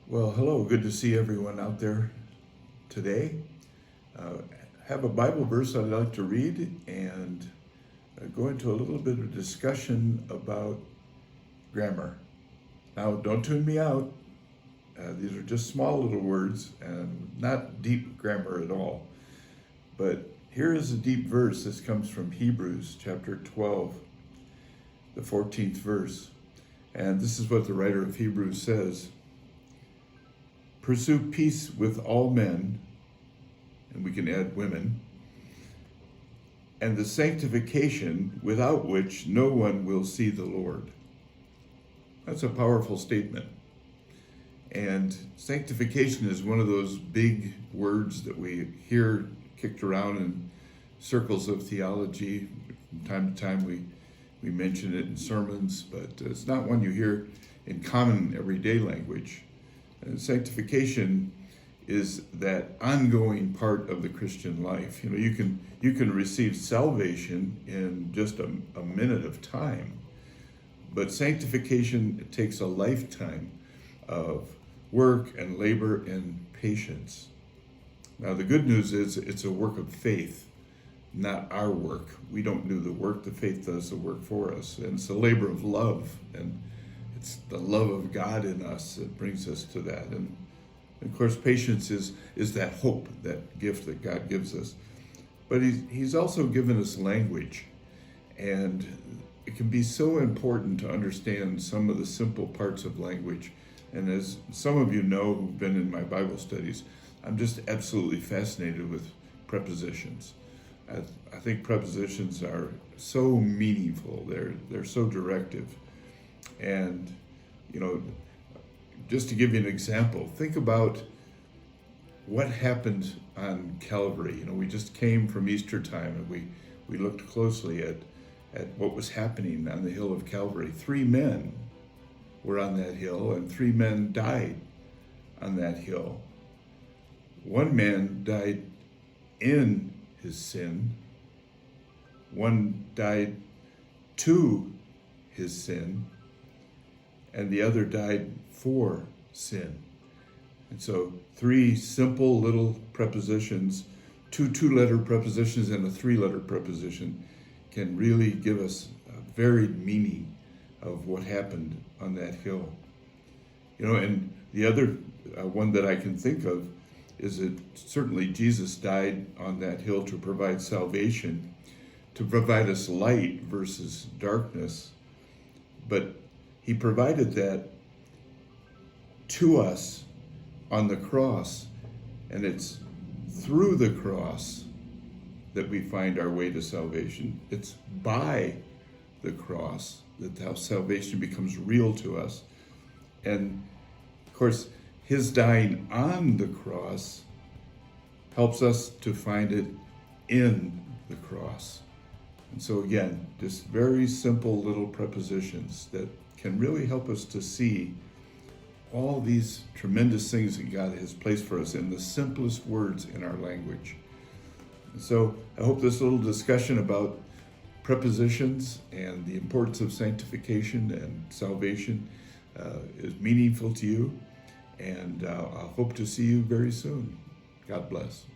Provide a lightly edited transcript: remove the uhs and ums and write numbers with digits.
Well, hello. Good to see everyone out there today. Uh, have a Bible verse I'd like to read and go into a little bit of discussion about grammar. Now, don't tune me out. These are just small little words and not deep grammar at all. But here is a deep verse. This comes from Hebrews chapter 12, the 14th verse. And this is what the writer of Hebrews says. Pursue peace with all men, and we can add women, and the sanctification without which no one will see the Lord. That's a powerful statement. And sanctification is one of those big words that we hear kicked around in circles of theology. From time to time we mention it in sermons, but it's not one you hear in common everyday language. And sanctification is that ongoing part of the Christian life. You know, you can receive salvation in just a minute of time, but sanctification takes a lifetime of work and labor and patience. Now, the good news is it's a work of faith, not our work. We don't do the work, the faith does the work for us. And it's a labor of love, and it's the love of God in us that brings us to that. And of course, patience is that hope, that gift that God gives us. But he's also given us language. And it can be so important to understand some of the simple parts of language. And as some of you know who've been in my Bible studies, I'm just absolutely fascinated with prepositions. I think prepositions are so meaningful. They're so directive. And, you know, just to give you an example, think about what happened on Calvary. You know, we just came from Easter time and we looked closely at what was happening on the hill of Calvary. 3 men were on that hill and 3 men died on that hill. 1 man died in his sin. 1 died to his sin. And the other died for sin. And so 3 simple little prepositions, 2 2-letter prepositions and a 3-letter preposition can really give us a varied meaning of what happened on that hill. You know, and the other one that I can think of is that certainly Jesus died on that hill to provide salvation, to provide us light versus darkness. But he provided that to us on the cross, and it's through the cross that we find our way to salvation. It's by the cross that salvation becomes real to us. And of course, his dying on the cross helps us to find it in the cross. And so again, just very simple little prepositions that can really help us to see all these tremendous things that God has placed for us in the simplest words in our language. And so I hope this little discussion about prepositions and the importance of sanctification and salvation is meaningful to you. And I hope to see you very soon. God bless.